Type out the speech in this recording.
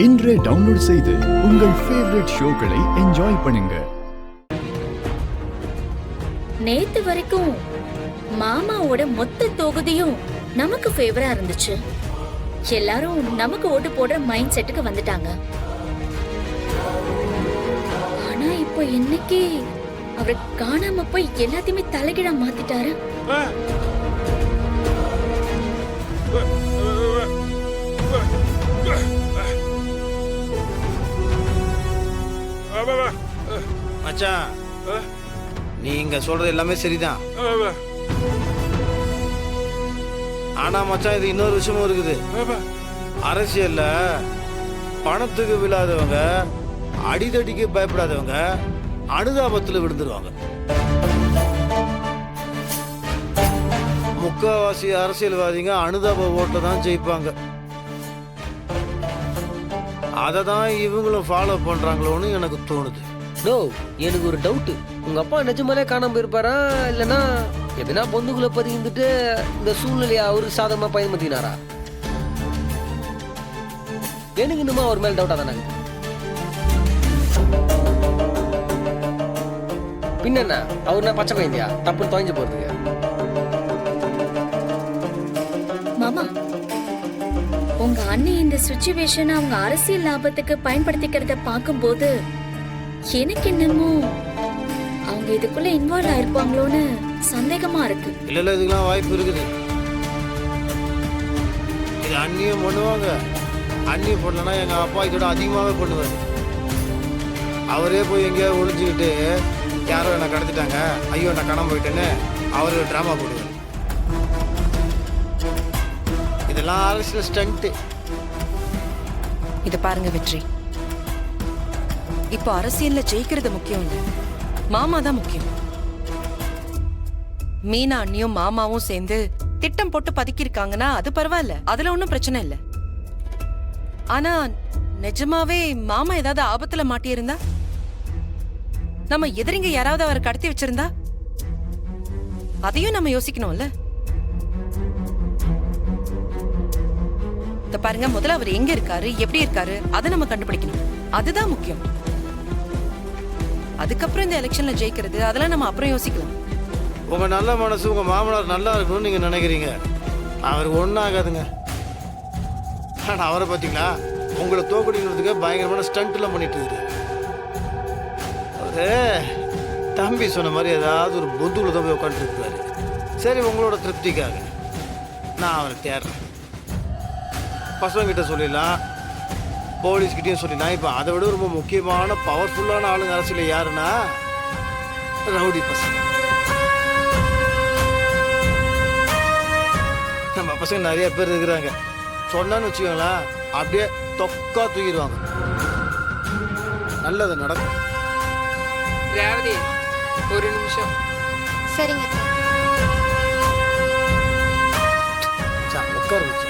இன்றே டவுன்லோட் செய்து உங்கள் ஃபேவரட் ஷோக்களை என்ஜாய் பண்ணுங்க. நேத்து வரைக்கும் மாமாவோட மொத்த தொகுதியும் நமக்கு ஃபேவரா இருந்துச்சு. எல்லாரும் நமக்கு ஓட்டு போடுற மைண்ட் செட்டுக்கு வந்துட்டாங்க. ஆனா இப்போ இன்னைக்கு அவர் காணாம போய் எல்லாத்தையுமே தலைகீழா மாத்திட்டாரு. மச்சான், நீங்க சொல்றது எல்லாமே சரிதான். ஆனா மச்சான், இது இன்னொரு விஷயமும் இருக்குது. அரசியல்ல பணத்துக்கு விழாதவங்க, அடிதடிக்கு பயப்படாதவங்க அனுதாபத்துல விழுந்துருவாங்க. முக்காவாசி அரசியல்வாதிங்க அனுதாப ஓட்டை தான் ஜெயிப்பாங்க. அதை தான் இவங்களும் ஃபாலோ பண்றாங்களோன்னு எனக்கு தோணுது. நோ, எனக்கு ஒரு டவுட். உங்க அப்பா நிஜமாலே காணாம போயிருப்பாரா, இல்லைன்னா எதுனா பொந்துக்குள்ள பதிந்துட்டு இந்த சூழ்நிலையை அவரு சாதகமா பயன்படுத்தினாரா? எனக்கு இன்னுமா அவர் மேல டவுட்டா தானே. பின்ன அவர் நான் பச்சை குழந்தையா தப்புன்னு தொலைஞ்சு போறதுக்கு? மாமா, உங்க அண்ணி இந்த சிச்சுவேஷன் அவங்க அரசியல் லாபத்துக்கு பயன்படுத்திக்கிறத பார்க்கும்போது எனக்கு என்னமோ அவங்க இதுக்குள்ள இன்வால்வ் ஆயிருப்பாங்களோன்னு சந்தேகமா இருக்கு. இல்ல, இதுக்கெல்லாம் வாய்ப்பு இருக்குது. இது அண்ணியும் பண்ணுவாங்க. அண்ணியும் பண்ணலன்னா எங்க அப்பா இதோட அதிகமாகவே பண்ணுவார். அவரே போய் எங்கேயாவது ஒளிஞ்சுக்கிட்டு யாரோ என்னை கடத்திட்டாங்க, ஐயோ நான் காணாம போயிட்டேன்னு அவரு டிராமா போடுவார். இதெல்லாம் அரசியல் ஸ்டண்ட். இத பாருங்க வெற்றி, இப்போ அரசியல்ல ஜெயிக்கிறது முக்கியம் இல்ல, மாமா தான் முக்கியம். மீனா அண்ணியும் மாமாவும் சேர்ந்து திட்டம் போட்டு பதுக்கிருக்காங்கன்னா அது பரவாயில்ல, அதுல ஒன்னும் பிரச்சனை இல்ல. ஆனா நிஜமாவே மாமா ஏதாவது ஆபத்துல மாட்டியிருந்தா, நம்ம எதிரிங்க யாராவது அவரை கடத்தி வச்சிருந்தா, அதையும் நம்ம யோசிக்கணும்ல. இத பாருங்க, முதல்ல அவர் எங்க இருக்காரு, எப்படி இருக்காரு, அதை நம்ம கண்டுபிடிக்கணும். அதுதான் முக்கியம். அதுக்கப்புறம் இந்த எலெக்ஷன்ல ஜெயிக்கிறது அதெல்லாம் நம்ம அப்புறம் யோசிக்கலாம். உங்க நல்ல மனசு உங்க மாமனார் நல்லா இருக்கணும்னு நீங்க நினைக்கிறீங்க. அவருக்கு ஒன்றும் ஆகாதுங்க. ஆனா அவரை பார்த்தீங்களா, உங்களை தோக்கடிக்கிறதுக்கு பயங்கரமான ஸ்டண்ட்லாம் பண்ணிட்டு இருக்கு. அவரு தம்பி சொன்ன மாதிரி ஏதாவது ஒரு பொந்துக்குள்ள தான் போய் உட்காந்துருக்காரு. சரி, உங்களோட திருப்திக்காக நான் அவரை தேடுறேன். பசங்கிட்ட சொல்லிடலாம், போலீஸ்கிட்டையும் சொல்லிடலாம். இப்போ அதை விட ரொம்ப முக்கியமான பவர்ஃபுல்லான ஆளுங்க அரசியல் யாருன்னா ரவுடி பசங்க. நம்ம பசங்க நிறைய பேர் இருக்கிறாங்க. சொன்னான்னு வச்சுக்கோங்களேன், அப்படியே தொக்கா தூக்கிடுவாங்க. நல்லது நடக்கும். ரேவதி, ஒரு நிமிஷம். சரிங்க. உட்கார வச்சு